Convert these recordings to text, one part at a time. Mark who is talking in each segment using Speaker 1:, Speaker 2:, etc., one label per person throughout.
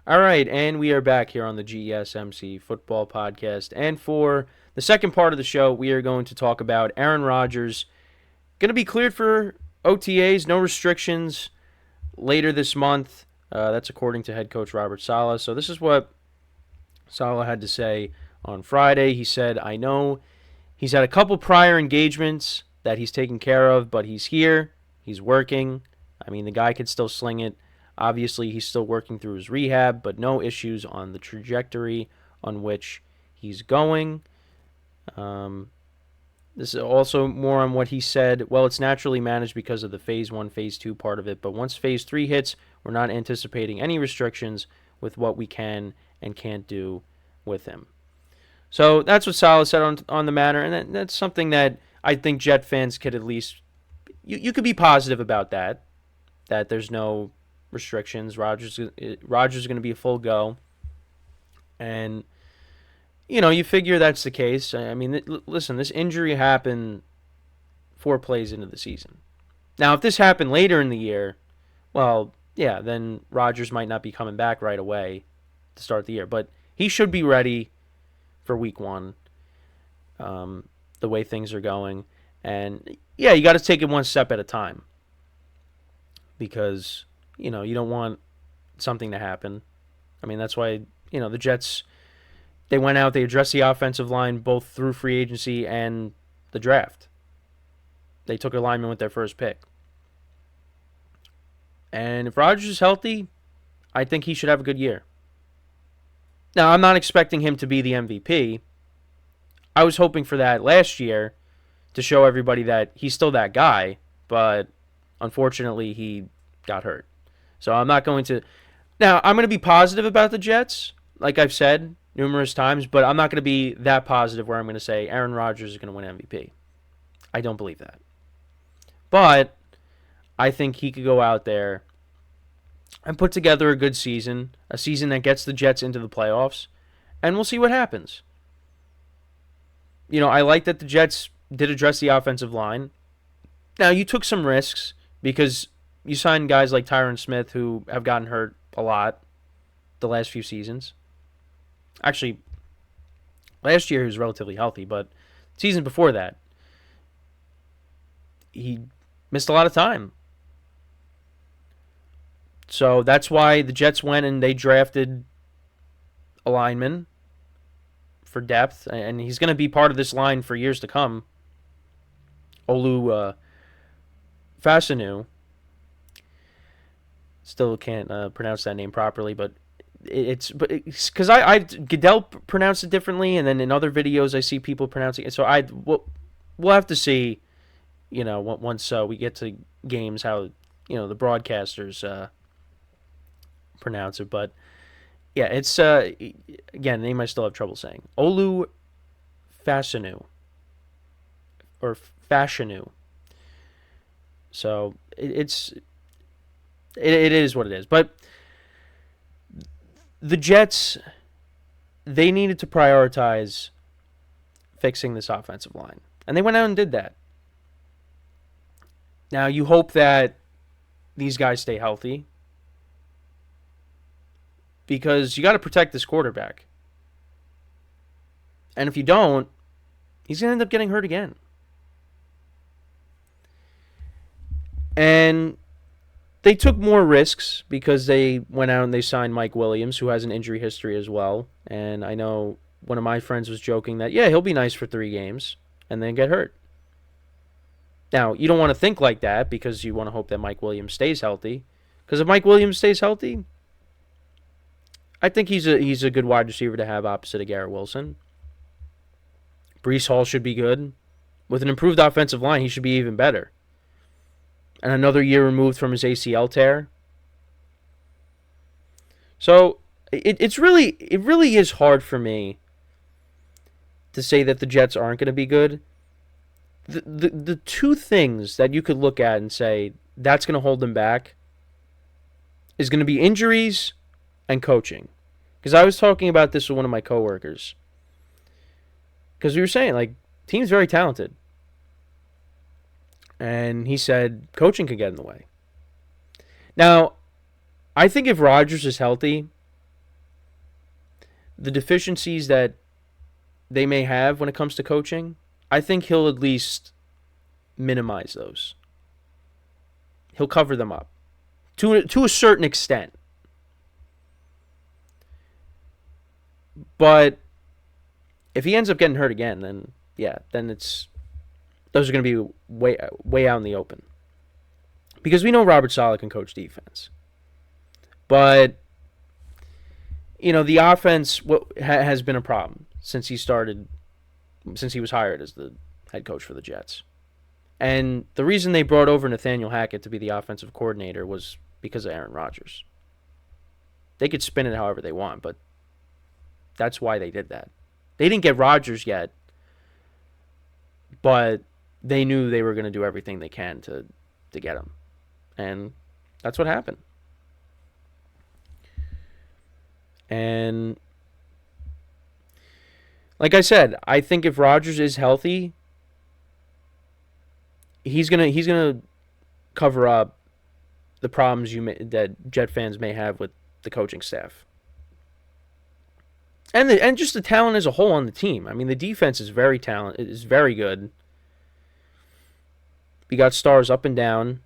Speaker 1: All right, and we are back here on the GSMC Football Podcast. And for the second part of the show, we are going to talk about Aaron Rodgers. Going to be cleared for OTAs, no restrictions later this month. That's according to head coach Robert Saleh. So this is what Saleh had to say on Friday. He said, I know he's had a couple prior engagements that he's taken care of, but he's here. He's working. I mean, the guy could still sling it. Obviously, he's still working through his rehab, but no issues on the trajectory on which he's going. This is also more on what he said. Well, it's naturally managed because of the Phase 1, Phase 2 part of it, but once Phase 3 hits, we're not anticipating any restrictions with what we can and can't do with him. So that's what Saleh said on the matter, and that's something that I think Jet fans could at least... You could be positive about that there's no restrictions. Rodgers is going to be a full go. And, you figure that's the case. I mean, listen, this injury happened 4 plays into the season. Now, if this happened later in the year, well, yeah, then Rodgers might not be coming back right away to start the year. But he should be ready for week 1, the way things are going. And, yeah, you got to take it one step at a time. Because, you don't want something to happen. I mean, that's why, the Jets, they went out, they addressed the offensive line both through free agency and the draft. They took a lineman with their first pick. And if Rodgers is healthy, I think he should have a good year. Now, I'm not expecting him to be the MVP. I was hoping for that last year to show everybody that he's still that guy, but unfortunately, he got hurt. So I'm not going to... Now, I'm going to be positive about the Jets, like I've said numerous times, but I'm not going to be that positive where I'm going to say Aaron Rodgers is going to win MVP. I don't believe that. But I think he could go out there and put together a good season, a season that gets the Jets into the playoffs, and we'll see what happens. I like that the Jets did address the offensive line. Now, you took some risks because you signed guys like Tyron Smith who have gotten hurt a lot the last few seasons. Actually, last year he was relatively healthy, but the season before that, he missed a lot of time. So that's why the Jets went and they drafted a lineman for depth, and he's going to be part of this line for years to come. Olu Fasanu. Still can't pronounce that name properly, but it's because Goodell pronounced it differently, and then in other videos I see people pronouncing it. So we'll have to see, once we get to games how the broadcasters pronounce it. But yeah, it's again, name I still have trouble saying. Olu Fasanu or Fashanu. So it is what it is. But the Jets, they needed to prioritize fixing this offensive line. And they went out and did that. Now, you hope that these guys stay healthy because you got to protect this quarterback. And if you don't, he's going to end up getting hurt again. And they took more risks because they went out and they signed Mike Williams, who has an injury history as well. And I know one of my friends was joking that, yeah, he'll be nice for 3 games and then get hurt. Now, you don't want to think like that because you want to hope that Mike Williams stays healthy. Because if Mike Williams stays healthy, I think he's a good wide receiver to have opposite of Garrett Wilson. Breece Hall should be good. With an improved offensive line, he should be even better. And another year removed from his ACL tear. So it really is hard for me to say that the Jets aren't going to be good. The 2 things that you could look at and say that's going to hold them back is going to be injuries and coaching. Because I was talking about this with one of my coworkers. Because we were saying, team's very talented. And he said coaching could get in the way. Now, I think if Rodgers is healthy, the deficiencies that they may have when it comes to coaching, I think he'll at least minimize those. He'll cover them up to a certain extent. But if he ends up getting hurt again, then those are going to be way out in the open. Because we know Robert Saleh can coach defense. But the offense has been a problem since he was hired as the head coach for the Jets. And the reason they brought over Nathaniel Hackett to be the offensive coordinator was because of Aaron Rodgers. They could spin it however they want, but that's why they did that. They didn't get Rodgers yet, but they knew they were going to do everything they can to get him. And that's what happened. And like I said, I think if Rodgers is healthy, he's gonna cover up the problems that Jet fans may have with the coaching staff, and just the talent as a whole on the team. I mean, the defense is very good. We got stars up and down,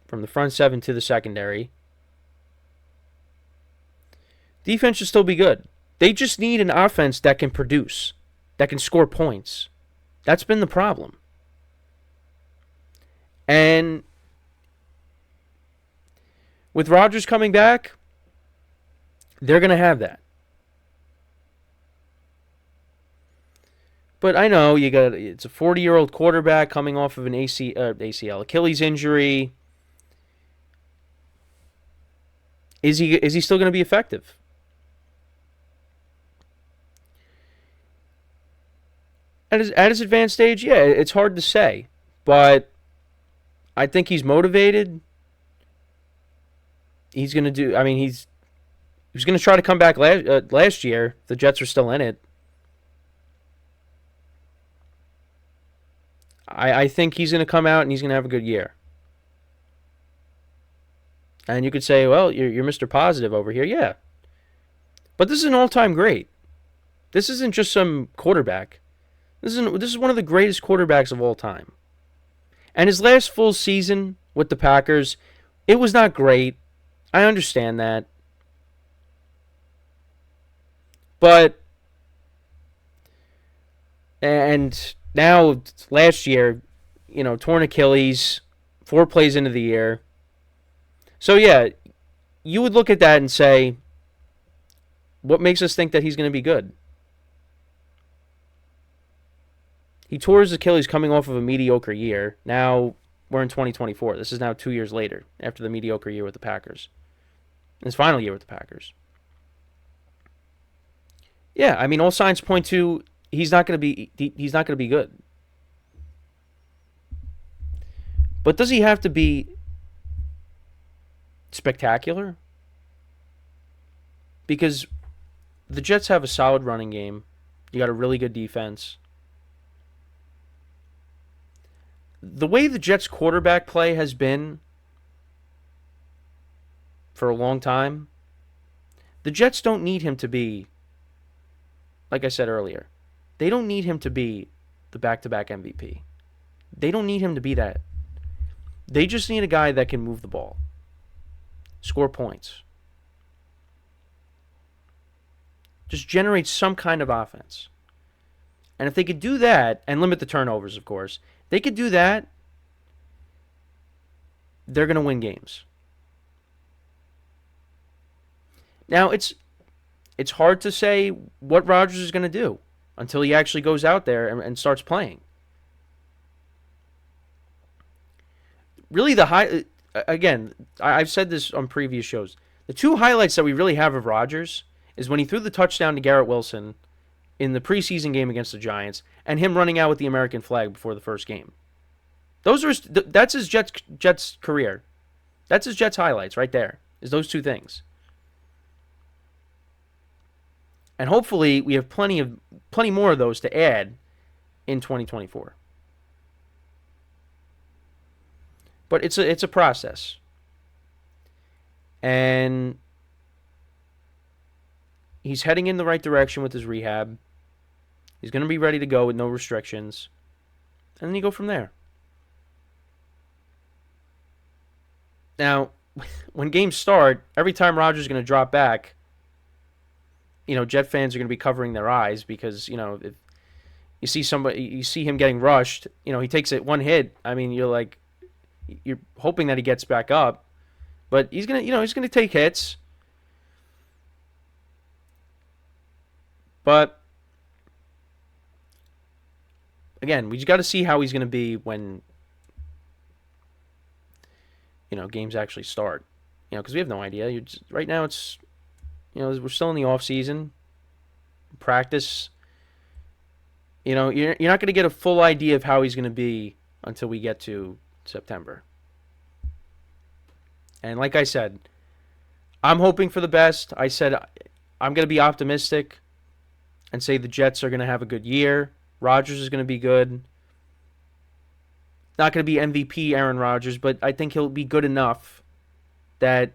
Speaker 1: from the front seven to the secondary. Defense should still be good. They just need an offense that can produce, that can score points. That's been the problem. And with Rodgers coming back, they're going to have that. But I know it's a 40-year-old quarterback coming off of an ACL, Achilles injury. Is he still going to be effective? At his advanced age, yeah, it's hard to say. But I think he's motivated. He's going to do... I mean, he was going to try to come back last year. The Jets are still in it. I think he's going to come out and he's going to have a good year. And you could say, well, you're Mr. Positive over here. Yeah. But this is an all-time great. This isn't just some quarterback. This is one of the greatest quarterbacks of all time. And his last full season with the Packers, it was not great. I understand that. But, and now, last year, torn Achilles, 4 plays into the year. So, yeah, you would look at that and say, what makes us think that he's going to be good? He tore his Achilles coming off of a mediocre year. Now we're in 2024. This is now 2 years later after the mediocre year with the Packers. His final year with the Packers. Yeah, I mean, all signs point to he's not going to be good. But does he have to be spectacular? Because the Jets have a solid running game. You got a really good defense. The way the Jets' quarterback play has been for a long time, the Jets don't need him to be, like I said earlier, they don't need him to be the back-to-back MVP. They don't need him to be that. They just need a guy that can move the ball, score points, just generate some kind of offense. And if they could do that, and limit the turnovers, of course, they could do that, they're going to win games. Now, it's hard to say what Rodgers is going to do until he actually goes out there and starts playing. Really, again, I've said this on previous shows. The 2 highlights that we really have of Rodgers is when he threw the touchdown to Garrett Wilson in the preseason game against the Giants, and him running out with the American flag before the first game. That's his Jets career. That's his Jets highlights right there. Is those 2 things. And hopefully we have plenty more of those to add in 2024. But it's a process. And he's heading in the right direction with his rehab. He's going to be ready to go with no restrictions. And then you go from there. Now, when games start, every time Rodgers is going to drop back, Jet fans are going to be covering their eyes because, if you see him getting rushed, he takes it one hit. I mean, you're hoping that he gets back up, but he's going to take hits. But again, we just got to see how he's going to be when games actually start. Because we have no idea. Right now it's we're still in the off season. Practice. You're not going to get a full idea of how he's going to be until we get to September. And like I said, I'm hoping for the best. I said I'm going to be optimistic and say the Jets are going to have a good year. Rodgers is going to be good. Not going to be MVP Aaron Rodgers, but I think he'll be good enough that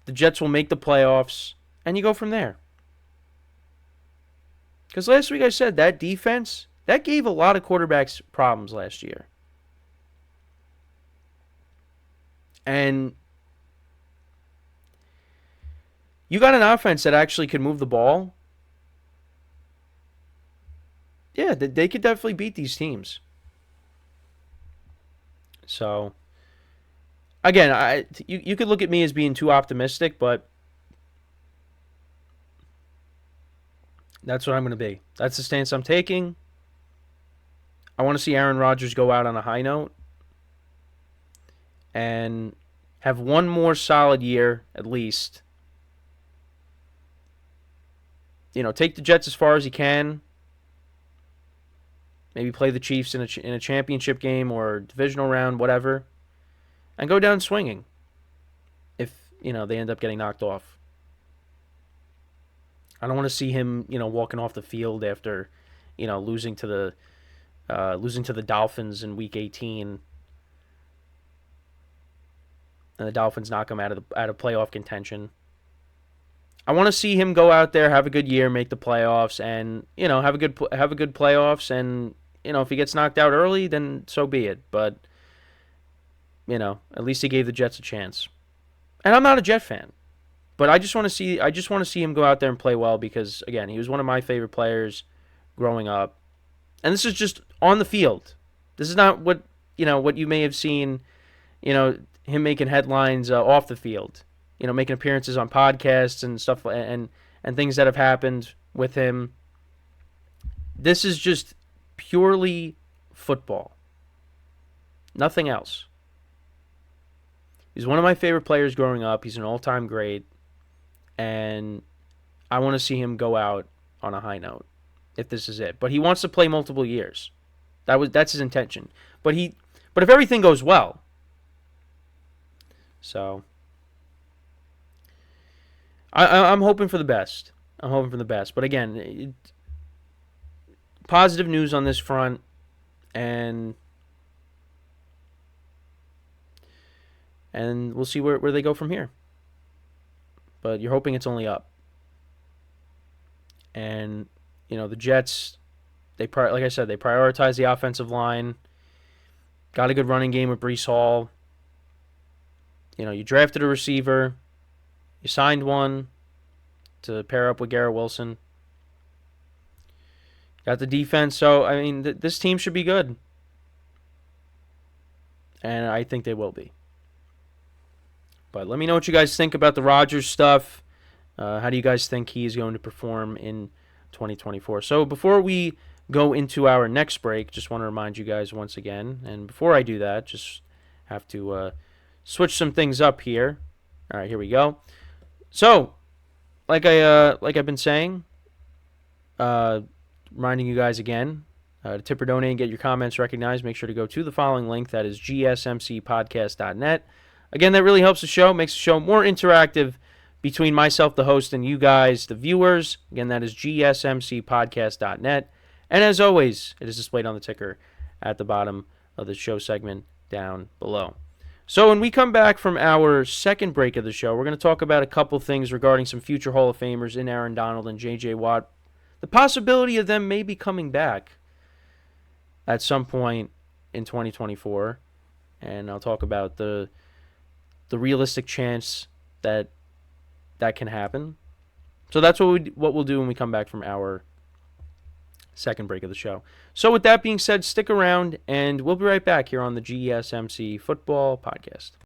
Speaker 1: the Jets will make the playoffs, and you go from there. Because last week I said that defense, that gave a lot of quarterbacks problems last year. And you got an offense that actually could move the ball. Yeah, they could definitely beat these teams. So, again, you could look at me as being too optimistic, but that's what I'm going to be. That's the stance I'm taking. I want to see Aaron Rodgers go out on a high note and have one more solid year at least. Take the Jets as far as he can. Maybe play the Chiefs in a championship game or divisional round, whatever, and go down swinging if, they end up getting knocked off. I don't want to see him, walking off the field after, losing to the Dolphins in Week 18, and the Dolphins knock him out of playoff contention. I want to see him go out there, have a good year, make the playoffs, and have a good playoffs. And if he gets knocked out early, then so be it. But at least he gave the Jets a chance. And I'm not a Jet fan, but I just want to see him go out there and play well because again, he was one of my favorite players growing up. And this is just on the field. This is not what you may have seen, him making headlines off the field. Making appearances on podcasts and stuff and things that have happened with him. This is just purely football. Nothing else. He's one of my favorite players growing up. He's an all-time great. And I want to see him go out on a high note if this is it. But he wants to play multiple years. That's his intention. But if everything goes well. So I'm hoping for the best. But again, positive news on this front, and we'll see where they go from here. But you're hoping it's only up. And the Jets, like I said, they prioritize the offensive line. Got a good running game with Breece Hall. You drafted a receiver. You signed one to pair up with Garrett Wilson. Got the defense. So, I mean, this team should be good. And I think they will be. But let me know what you guys think about the Rodgers stuff. How do you guys think he's going to perform in 2024? So before we go into our next break, just want to remind you guys once again. And before I do that, just have to switch some things up here. All right, here we go. So, like I've been saying, reminding you guys again, to tip or donate and get your comments recognized, make sure to go to the following link. That is GSMCPodcast.net. Again, that really helps the show, makes the show more interactive between myself, the host, and you guys, the viewers. Again, that is GSMCPodcast.net. And as always, it is displayed on the ticker at the bottom of the show segment down below. So when we come back from our second break of the show, we're going to talk about a couple things regarding some future Hall of Famers in Aaron Donald and J.J. Watt. The possibility of them maybe coming back at some point in 2024. And I'll talk about the realistic chance that can happen. So that's what we'll do when we come back from our second break of the show. So with that being said, stick around, and we'll be right back here on the GSMC Football Podcast.